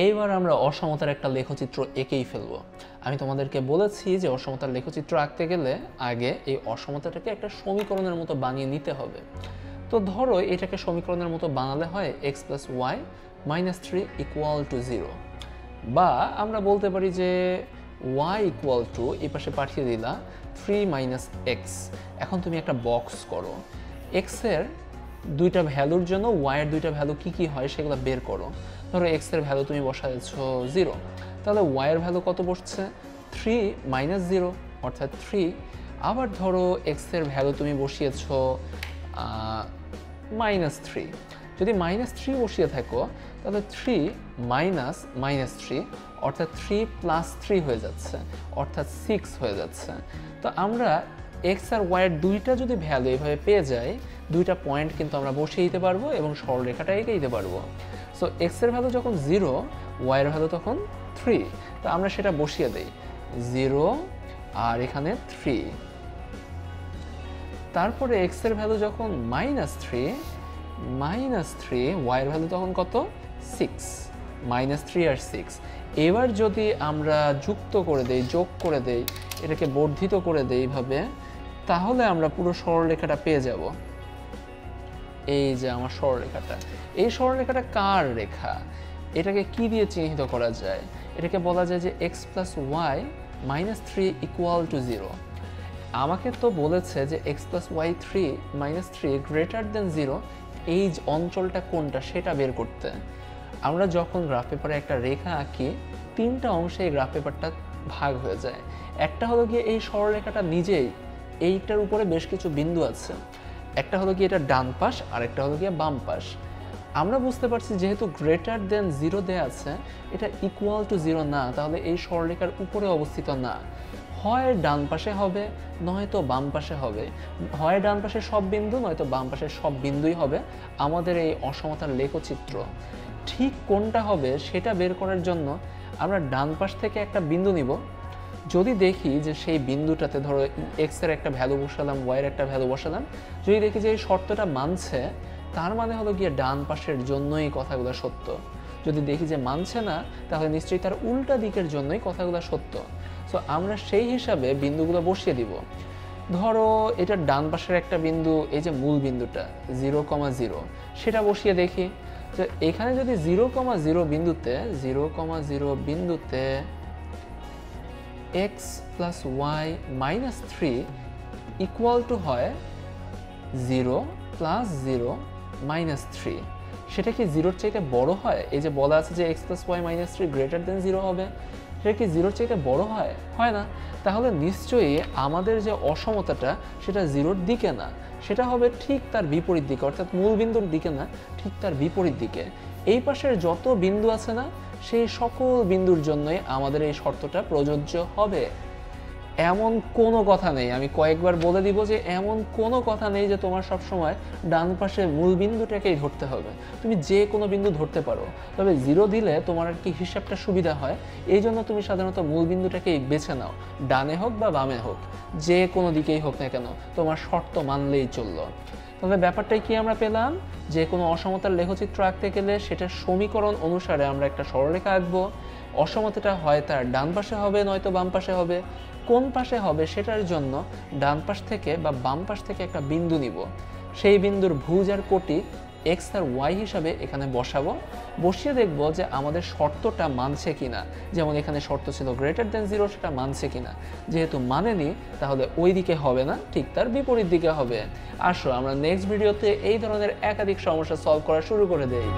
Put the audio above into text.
এইবার আমরা অসমতার একটা লেখচিত্র এঁকেই ফেলবো। আমি তোমাদেরকে বলেছি যে অসমতার লেখচিত্র আঁকতে গেলে আগে এই অসমতাটাকে একটা সমীকরণের মতো বানিয়ে নিতে হবে। তো ধরো এটাকে সমীকরণের মতো বানালে হয় x + y - 3 = 0, বা আমরা বলতে পারি যে y = এই পাশে পাঠিয়ে দিলা 3 - x। এখন তুমি একটা বক্স করো, x এর দুইটা ভ্যালুর জন্য y এর দুইটা ভ্যালু কি কি হয় সেগুলো বের করো। ধরো x এর ভ্যালু তুমি বসাচ্ছো 0, তাহলে y এর ভ্যালু কত বসছে 3 - 0 অর্থাৎ 3। আবার ধরো x এর ভ্যালু তুমি বসিয়েছো -3, যদি -3 বসিয়ে থাকো তাহলে 3 - -3 অর্থাৎ 3 + 3 হয়ে যাচ্ছে, অর্থাৎ 6 হয়ে যাচ্ছে। তো আমরা x আর y এর দুইটা যদি ভ্যালু এভাবে পেয়ে যাই, দুইটা পয়েন্ট কিন্তু আমরা বসিয়ে দিতে পারবো এবং সরলরেখাটা এঁকে দিতে পারবো। সো x এর ভ্যালু যখন 0, y এর ভ্যালু তখন 3, তো আমরা সেটা বসিয়ে দেই 0 আর এখানে 3। তারপরে x এর ভ্যালু যখন -3, y এর ভ্যালু তখন কত 6, -3 আর 6। এবার যদি আমরা যুক্ত করে দেই, যোগ করে দেই, এটাকে বর্ধিত করে দেই এইভাবে, তাহলে আমরা পুরো সরলরেখাটা পেয়ে যাব। এই যে আমার সরলরেখাটা, এই সরলরেখাটা কার রেখা? এটাকে কি দিয়ে চিহ্নিত করা যায়? এটাকে বলা যায় যে x + y - 3 = 0। আমাকে তো বলেছে যে x + y 3 - 3 > 0, এই অঞ্চলটা কোনটা সেটা বের করতে। আমরা যখন গ্রাফ পেপারে একটা রেখা আঁকি, তিনটা অংশে এই গ্রাফ পেপারটা ভাগ হয়ে যায়। একটা হলো গিয়ে এই সরলরেখাটা নিজেই, এইটার উপরে বেশ কিছু বিন্দু আছে। একটা হলো গিয়ে এটা ডান পাশ আর একটা হলো গিয়ে বাম পাশ। আমরা বুঝতে পারছি যেহেতু > 0 দেয়া আছে, এটা =0 না, তাহলে এই সরলরেখার উপরে অবস্থিত না। হয় ডান পাশে হবে নয়তো বাম পাশে হবে, হয় ডান পাশের সব বিন্দু নয়তো বাম পাশের সব বিন্দুই হবে আমাদের এই অসমতার লেখচিত্র। ঠিক কোনটা হবে সেটা বের করার জন্য আমরা ডান পাশ থেকে একটা বিন্দু নিব। যদি দেখি যে সেই বিন্দুটাতে ধরো x এর একটা ভ্যালু বসালাম, y এর একটা ভ্যালু বসালাম, যদি দেখি যে এই শর্তটা মানছে, তার মানে হলো গিয়ে ডান পাশের জন্যই কথাগুলো সত্য। যদি দেখি যে মানছে না, তাহলে নিশ্চয়ই তার উল্টা দিকের জন্যই কথাগুলো সত্য। সো আমরা সেই হিসাবে বিন্দুগুলো বসিয়ে দিব। ধরো এটা ডান পাশের একটা বিন্দু, এই যে মূল বিন্দুটা 0, সেটা বসিয়ে দেখি যে এখানে যদি 0, বিন্দুতে x + y - 3 = হয় 0 + 0 - 3। সেটা কি 0-র চাইতে বড় হয়? এই যে বলা আছে যে x + y - 3 > 0 হবে, সেটা কি 0-র চাইতে বড় হয়? হয় না। তাহলে নিশ্চয়ই আমাদের যে অসমতাটা সেটা 0-র দিকে না, সেটা হবে ঠিক তার বিপরীত দিকে, অর্থাৎ মূল বিন্দুর দিকে না, ঠিক তার বিপরীত দিকে। এই পাশের যত বিন্দু আছে না, সেই সকল বিন্দুর জন্যই আমাদের এই শর্তটা প্রযোজ্য হবে। এমন কোনো কথা নেই, আমি কয়েকবার বলে দিব যে এমন কোনো কথা নেই যে তোমার সবসময় ডান পাশে মূল বিন্দুটাকেই ধরতে হবে। তুমি যে কোনো বিন্দু ধরতে পারো, তবে 0 দিলে তোমার আর কি হিসাবটা সুবিধা হয়, এই জন্য তুমি সাধারণত মূল বিন্দুটাকেই বেছে নাও, ডানে হোক বা বামে হোক, যে কোনো দিকেই হোক না কেন, তোমার শর্ত মানলেই চললো। তবে ব্যাপারটাই কি আমরা পেলাম, যে কোনো অসমতার লেখচিত্র আঁকতে গেলে সেটার সমীকরণ অনুসারে আমরা একটা সরলরেখা আঁকবো। অসমতাটা হয় তার ডান পাশে হবে নয়তো বাম পাশে হবে। কোন পাশে হবে সেটার জন্য ডান পাশ থেকে বা বাম পাশ থেকে একটা বিন্দু নিব, সেই বিন্দুর ভুজ আর কোটি x আর y হিসাবে এখানে বসাবো। বসিয়ে দেখব যে আমাদের শর্তটা মানছে কিনা। যেমন এখানে শর্ত ছিল > 0, সেটা মানছে কিনা। যেহেতু মানেনি, তাহলে ওই দিকে হবে না, ঠিক তার বিপরীত দিকে হবে। আসো আমরা নেক্সট ভিডিওতে এই ধরনের একাধিক সমস্যা সলভ করা শুরু করে দেই।